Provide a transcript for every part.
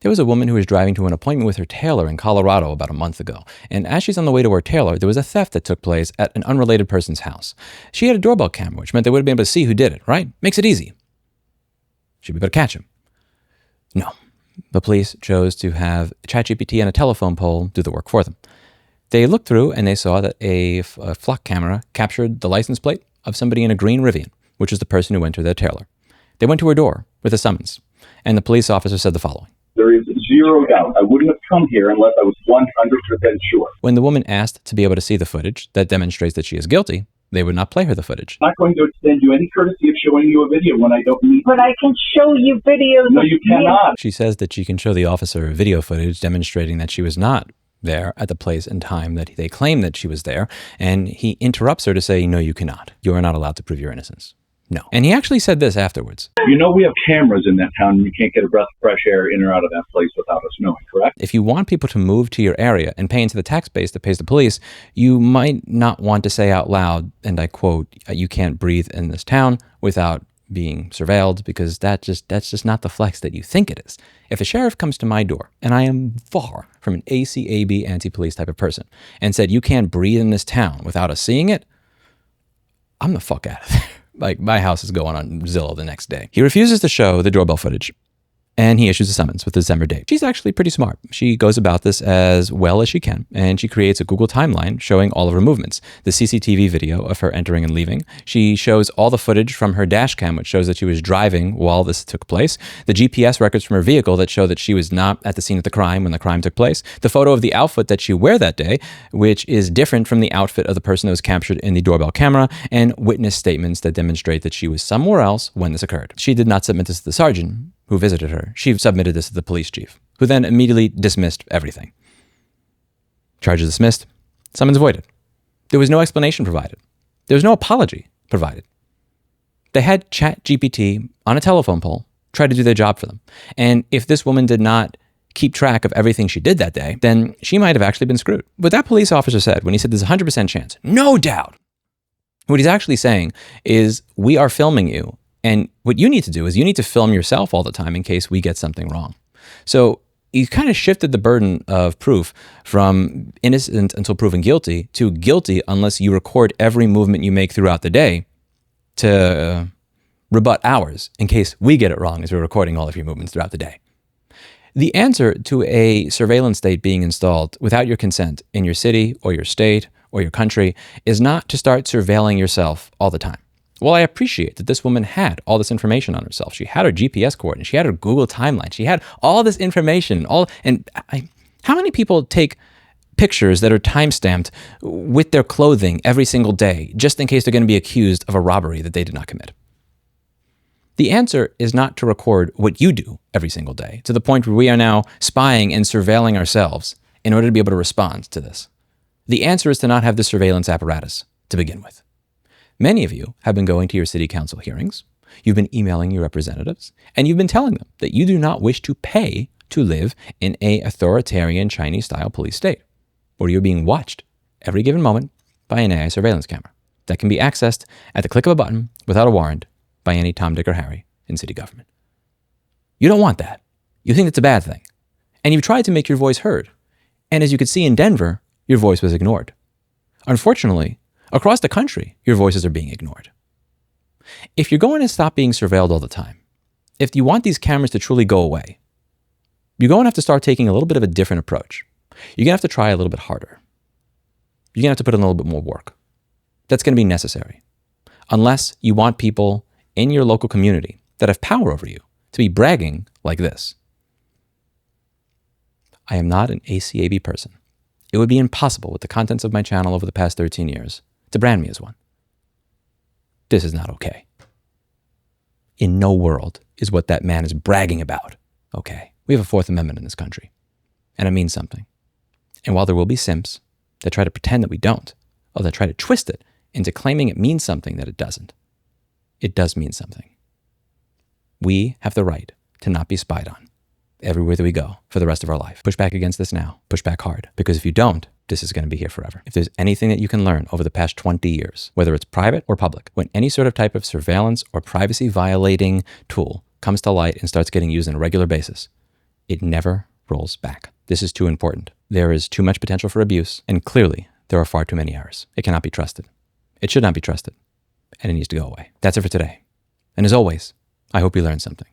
There was a woman who was driving to an appointment with her tailor in Colorado about a month ago, and as she's on the way to her tailor, there was a theft that took place at an unrelated person's house. She had a doorbell camera, which meant they would have been able to see who did it, right? Makes it easy. Should be able to catch him. No. The police chose to have ChatGPT and a telephone pole do the work for them. They looked through and they saw that a flock camera captured the license plate of somebody in a green Rivian, which is the person who went to their tailor. They went to her door with a summons, and the police officer said the following. There is zero doubt. I wouldn't have come here unless I was 100% sure. When the woman asked to be able to see the footage that demonstrates that she is guilty, they would not play her the footage. I'm not going to extend you any courtesy of showing you a video when I don't need. But I can show you videos. No, you cannot. She says that she can show the officer video footage demonstrating that she was not there at the place and time that they claim that she was there, and he interrupts her to say, no, you cannot. You are not allowed to prove your innocence. No. And he actually said this afterwards. You know we have cameras in that town and you can't get a breath of fresh air in or out of that place without us knowing, correct? If you want people to move to your area and pay into the tax base that pays the police, you might not want to say out loud, and I quote, you can't breathe in this town without being surveilled, because that's just not the flex that you think it is. If a sheriff comes to my door, and I am far from an ACAB anti-police type of person, and said, you can't breathe in this town without us seeing it, I'm the fuck out of there. Like, my house is going on Zillow the next day. He refuses to show the doorbell footage, and he issues a summons with the December date. She's actually pretty smart. She goes about this as well as she can, and she creates a Google timeline showing all of her movements. The CCTV video of her entering and leaving. She shows all the footage from her dash cam, which shows that she was driving while this took place. The GPS records from her vehicle that show that she was not at the scene of the crime when the crime took place. The photo of the outfit that she wore that day, which is different from the outfit of the person that was captured in the doorbell camera, and witness statements that demonstrate that she was somewhere else when this occurred. She did not submit this to the sergeant who visited her. She submitted this to the police chief, who then immediately dismissed everything. Charges dismissed, summons voided. There was no explanation provided. There was no apology provided. They had ChatGPT on a telephone pole try to do their job for them. And if this woman did not keep track of everything she did that day, then she might have actually been screwed. What that police officer said when he said there's a 100% chance, no doubt, what he's actually saying is, we are filming you. And what you need to do is you need to film yourself all the time in case we get something wrong. So he kind of shifted the burden of proof from innocent until proven guilty to guilty unless you record every movement you make throughout the day to rebut ours in case we get it wrong as we're recording all of your movements throughout the day. The answer to a surveillance state being installed without your consent in your city or your state or your country is not to start surveilling yourself all the time. Well, I appreciate that this woman had all this information on herself. She had her GPS coordinates. She had her Google timeline. She had all this information. How many people take pictures that are timestamped with their clothing every single day, just in case they're going to be accused of a robbery that they did not commit? The answer is not to record what you do every single day, to the point where we are now spying and surveilling ourselves in order to be able to respond to this. The answer is to not have the surveillance apparatus to begin with. Many of you have been going to your city council hearings, you've been emailing your representatives, and you've been telling them that you do not wish to pay to live in an authoritarian Chinese-style police state, where you're being watched every given moment by an AI surveillance camera that can be accessed at the click of a button without a warrant by any Tom, Dick, or Harry in city government. You don't want that. You think it's a bad thing. And you've tried to make your voice heard. And as you could see in Denver, your voice was ignored. Unfortunately, across the country, your voices are being ignored. If you're going to stop being surveilled all the time, if you want these cameras to truly go away, you're going to have to start taking a little bit of a different approach. You're going to have to try a little bit harder. You're going to have to put in a little bit more work. That's going to be necessary. Unless you want people in your local community that have power over you to be bragging like this. I am not an ACAB person. It would be impossible with the contents of my channel over the past 13 years to brand me as one. This is not okay. In no world is what that man is bragging about okay. We have a Fourth Amendment in this country, and it means something. And while there will be simps that try to pretend that we don't, or that try to twist it into claiming it means something that it doesn't, it does mean something. We have the right to not be spied on everywhere that we go for the rest of our life. Push back against this now. Push back hard. Because if you don't, this is going to be here forever. If there's anything that you can learn over the past 20 years, whether it's private or public, when any sort of type of surveillance or privacy violating tool comes to light and starts getting used on a regular basis, It never rolls back. This is too important. There is too much potential for abuse, and clearly there are far too many errors. It cannot be trusted. It should not be trusted, and it needs to go away. That's it for today. And as always, I hope you learned something.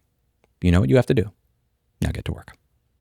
You know what you have to do. Now get to work.